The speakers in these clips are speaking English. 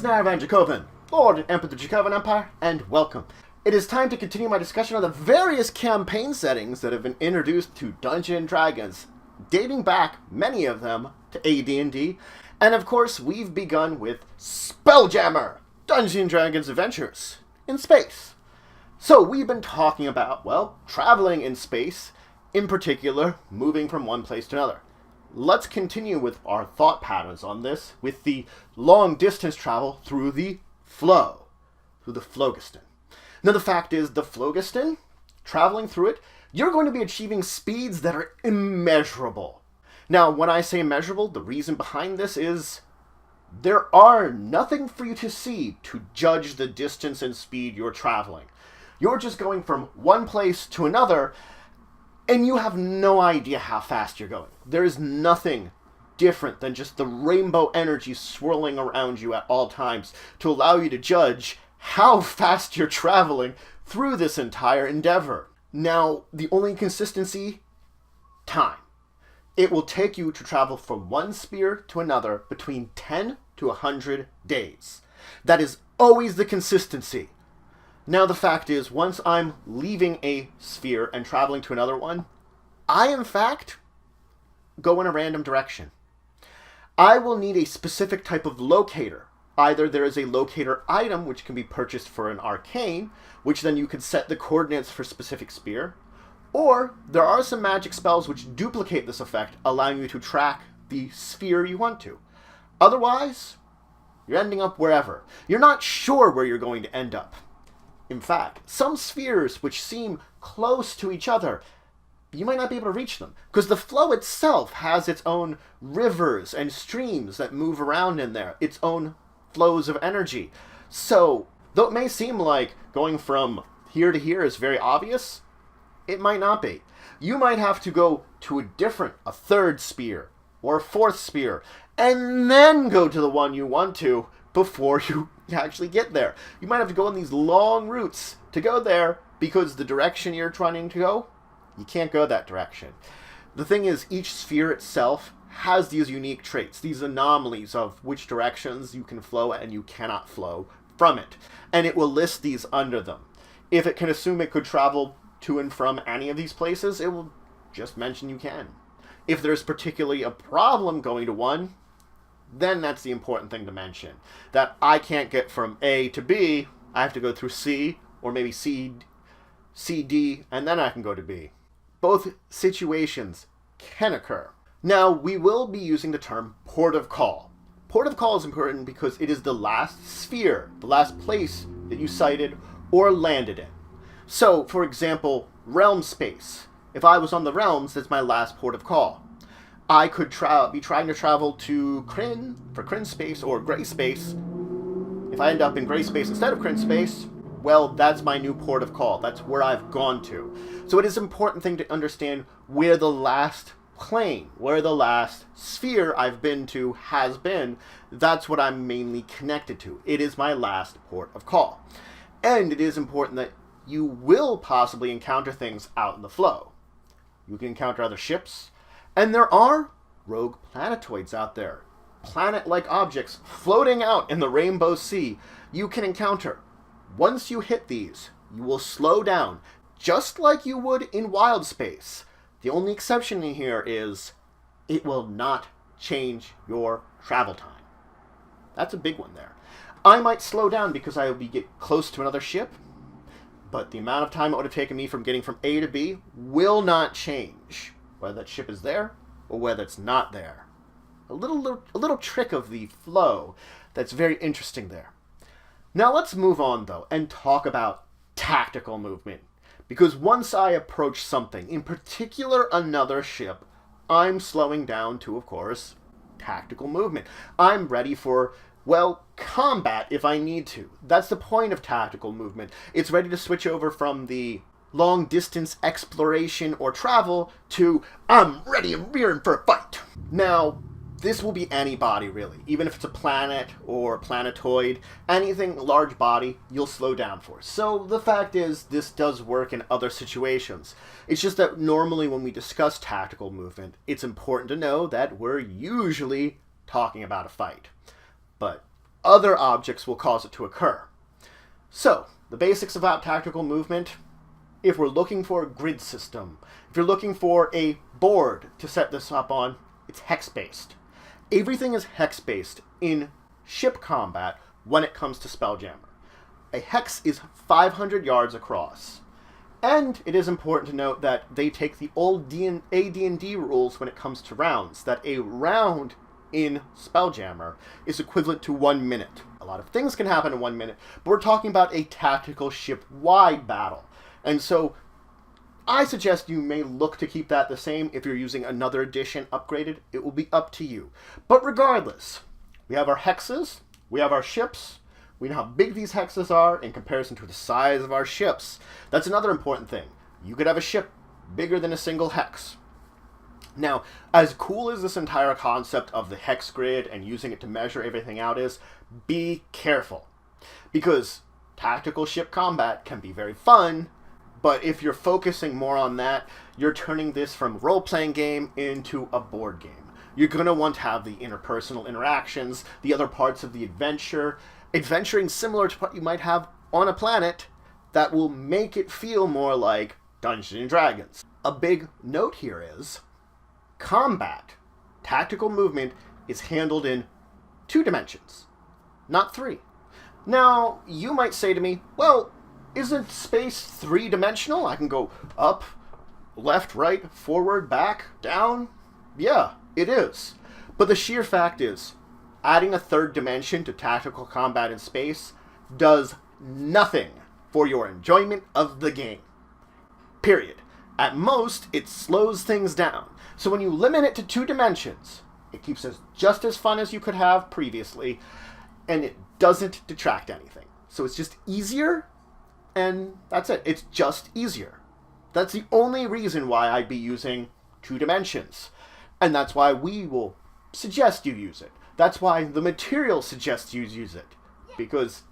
Snarvan Dracovin, Lord and Emperor of the Dracovin Empire, and welcome. It is time to continue my discussion on the various campaign settings that have been introduced to Dungeons & Dragons, dating back, many of them, to AD&D, and of course we've begun with Spelljammer, Dungeons & Dragons Adventures in Space. So we've been talking about, well, traveling in space, in particular, moving from one place to another. Let's continue with our thought patterns on this with the long-distance travel through the flow, through the Phlogiston. Now, the fact is, the Phlogiston, traveling through it, you're going to be achieving speeds that are immeasurable. Now, when I say immeasurable, the reason behind this is there are nothing for you to see to judge the distance and speed you're traveling. You're just going from one place to another, and you have no idea how fast you're going. There is nothing different than just the rainbow energy swirling around you at all times to allow you to judge how fast you're traveling through this entire endeavor. Now, the only inconsistency? Time. It will take you to travel from one sphere to another between 10 to 100 days. That is always the consistency. Now, the fact is, once I'm leaving a sphere and traveling to another one, I, in fact, go in a random direction. I will need a specific type of locator. Either there is a locator item, which can be purchased for an arcane, which then you could set the coordinates for a specific sphere, or there are some magic spells which duplicate this effect, allowing you to track the sphere you want to. Otherwise, you're ending up wherever. You're not sure where you're going to end up. In fact, some spheres which seem close to each other, you might not be able to reach them, because the flow itself has its own rivers and streams that move around in there, its own flows of energy. So, though it may seem like going from here to here is very obvious, it might not be. You might have to go to a third sphere, or a fourth sphere, and then go to the one you want to before you actually get there. You might have to go on these long routes to go there because the direction you're trying to go, you can't go that direction. The thing is, each sphere itself has these unique traits, these anomalies of which directions you can flow and you cannot flow from it. And it will list these under them. If it can assume it could travel to and from any of these places, it will just mention you can. If there's particularly a problem going to one, then that's the important thing to mention. That I can't get from A to B, I have to go through C, or maybe C, D, and then I can go to B. Both situations can occur. Now, we will be using the term port of call. Port of call is important because it is the last sphere, the last place that you sighted or landed in. So, for example, realm space. If I was on the realms, that's my last port of call. I could be trying to travel to Kryn, for Kryn space, or Grey space. If I end up in Grey space instead of Kryn space, well, that's my new port of call. That's where I've gone to. So it is an important thing to understand where the last plane, where the last sphere I've been to has been. That's what I'm mainly connected to. It is my last port of call. And it is important that you will possibly encounter things out in the flow. You can encounter other ships, and there are rogue planetoids out there. Planet-like objects floating out in the rainbow sea you can encounter. Once you hit these, you will slow down, just like you would in wild space. The only exception in here is it will not change your travel time. That's a big one there. I might slow down because I will get close to another ship, but the amount of time it would have taken me from getting from A to B will not change, whether that ship is there or whether it's not there. A little trick of the flow that's very interesting there. Now let's move on, though, and talk about tactical movement. Because once I approach something, in particular another ship, I'm slowing down to, of course, tactical movement. I'm ready for, well, combat if I need to. That's the point of tactical movement. It's ready to switch over from the long-distance exploration or travel to, I'm ready and rearing for a fight. Now, this will be any body, really. Even if it's a planet or planetoid, anything large body, you'll slow down for. So the fact is, this does work in other situations. It's just that normally when we discuss tactical movement, it's important to know that we're usually talking about a fight. But other objects will cause it to occur. So, the basics about tactical movement, if we're looking for a grid system, if you're looking for a board to set this up on, it's hex-based. Everything is hex-based in ship combat when it comes to Spelljammer. A hex is 500 yards across. And it is important to note that they take the old AD&D rules when it comes to rounds, that a round in Spelljammer is equivalent to 1 minute. A lot of things can happen in 1 minute, but we're talking about a tactical ship-wide battle. And so I suggest you may look to keep that the same. If you're using another edition upgraded, it will be up to you. But regardless, we have our hexes, we have our ships, we know how big these hexes are in comparison to the size of our ships. That's another important thing. You could have a ship bigger than a single hex. Now, as cool as this entire concept of the hex grid and using it to measure everything out is, be careful. Because tactical ship combat can be very fun, but if you're focusing more on that, you're turning this from a role-playing game into a board game. You're going to want to have the interpersonal interactions, the other parts of the adventure, adventuring similar to what you might have on a planet that will make it feel more like Dungeons & Dragons. A big note here is combat, tactical movement, is handled in 2 dimensions, not 3. Now, you might say to me, well, isn't space 3-dimensional? I can go up, left, right, forward, back, down. Yeah, it is. But the sheer fact is, adding a 3rd dimension to tactical combat in space does nothing for your enjoyment of the game. Period. At most, it slows things down. So when you limit it to 2 dimensions, it keeps it just as fun as you could have previously, and it doesn't detract anything. So it's just easier, and that's it. It's just easier. That's the only reason why I'd be using 2 dimensions. And that's why we will suggest you use it. That's why the material suggests you use it. Because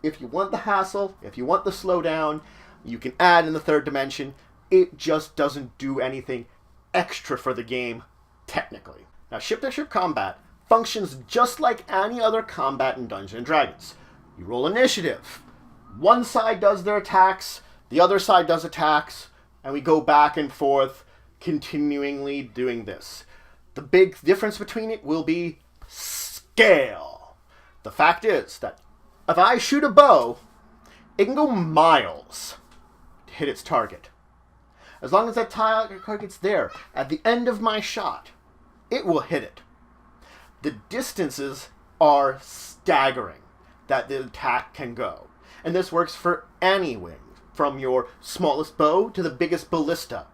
if you want the hassle, if you want the slowdown, you can add in the 3rd dimension. It just doesn't do anything extra for the game, technically. Now, ship-to-ship combat functions just like any other combat in Dungeons & Dragons. You roll initiative. One side does their attacks, the other side does attacks, and we go back and forth, continually doing this. The big difference between it will be scale. The fact is that if I shoot a bow, it can go miles to hit its target. As long as that target's there at the end of my shot, it will hit it. The distances are staggering that the attack can go. And this works for any wing, from your smallest bow to the biggest ballista.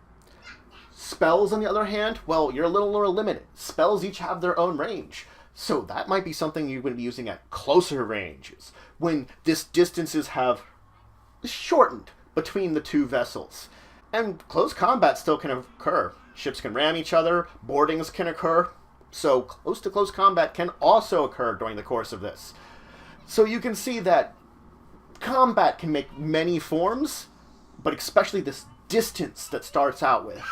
Spells, on the other hand, well, you're a little more limited. Spells each have their own range. So that might be something you're going to be using at closer ranges, when these distances have shortened between the 2 vessels. And close combat still can occur. Ships can ram each other, boardings can occur. So close-to-close combat can also occur during the course of this. So you can see that combat can make many forms, but especially this distance that starts out with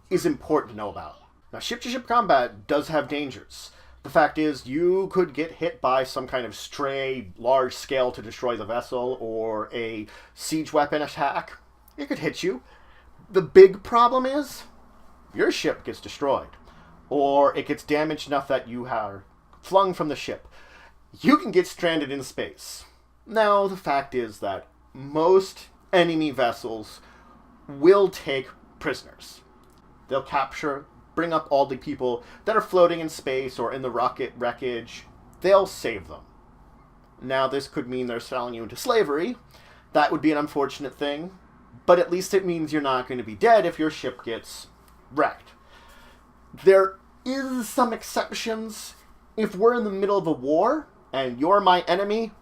is important to know about. Now, ship-to-ship combat does have dangers. The fact is, you could get hit by some kind of stray, large scale to destroy the vessel, or a siege weapon attack. It could hit you. The big problem is, your ship gets destroyed, or it gets damaged enough that you are flung from the ship. You can get stranded in space. Now, the fact is that most enemy vessels will take prisoners. They'll capture, bring up all the people that are floating in space or in the rocket wreckage. They'll save them. Now, this could mean they're selling you into slavery. That would be an unfortunate thing. But at least it means you're not going to be dead if your ship gets wrecked. There is some exceptions. If we're in the middle of a war and you're my enemy,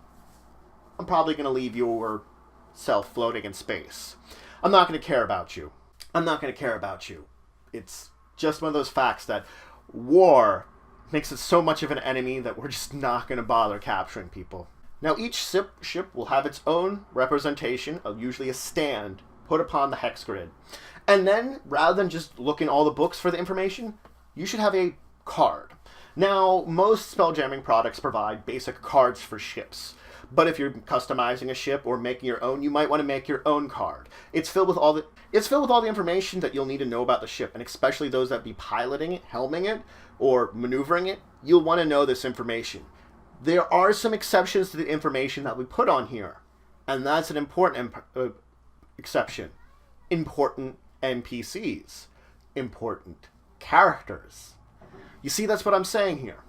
I'm probably going to leave yourself floating in space. I'm not going to care about you. I'm not going to care about you. It's just one of those facts that war makes it so much of an enemy that we're just not going to bother capturing people. Now, each ship will have its own representation of usually a stand put upon the hex grid. And then, rather than just looking all the books for the information, you should have a card. Now, most spelljamming products provide basic cards for ships. But if you're customizing a ship or making your own, you might want to make your own card. It's filled with all the information that you'll need to know about the ship, and especially those that be piloting it, helming it, or maneuvering it, you'll want to know this information. There are some exceptions to the information that we put on here, and that's an important exception. Important NPCs. Important characters. You see, that's what I'm saying here,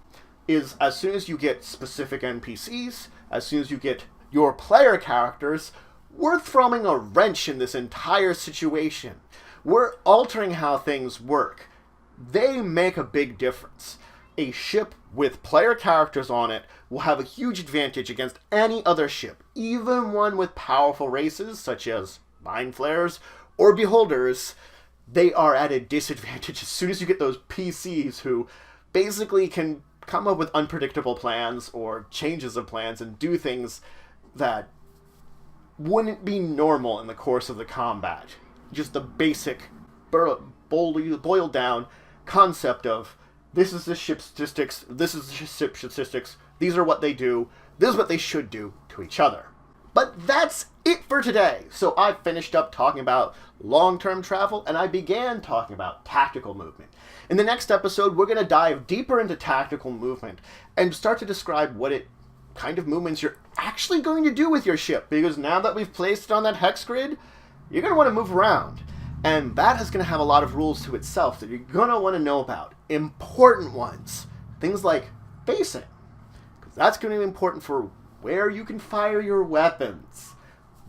is as soon as you get specific NPCs, as soon as you get your player characters, we're throwing a wrench in this entire situation. We're altering how things work. They make a big difference. A ship with player characters on it will have a huge advantage against any other ship, even one with powerful races such as mind flayers or beholders. They are at a disadvantage as soon as you get those PCs who basically can come up with unpredictable plans or changes of plans and do things that wouldn't be normal in the course of the combat. Just the basic, boiled down concept of this is the ship statistics, this is the ship statistics, these are what they do, this is what they should do to each other. But that's it for today. So I finished up talking about long-term travel, and I began talking about tactical movement. In the next episode, we're going to dive deeper into tactical movement and start to describe what kind of movements you're actually going to do with your ship. Because now that we've placed it on that hex grid, you're going to want to move around. And that is going to have a lot of rules to itself that you're going to want to know about. Important ones. Things like facing. Because that's going to be important for where you can fire your weapons.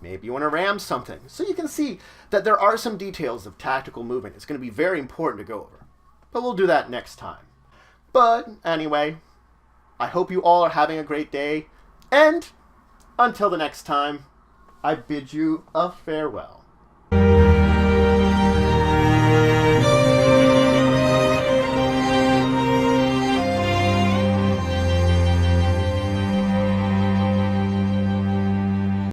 Maybe you want to ram something. So you can see that there are some details of tactical movement. It's going to be very important to go over. But we'll do that next time. But anyway, I hope you all are having a great day. And until the next time, I bid you a farewell.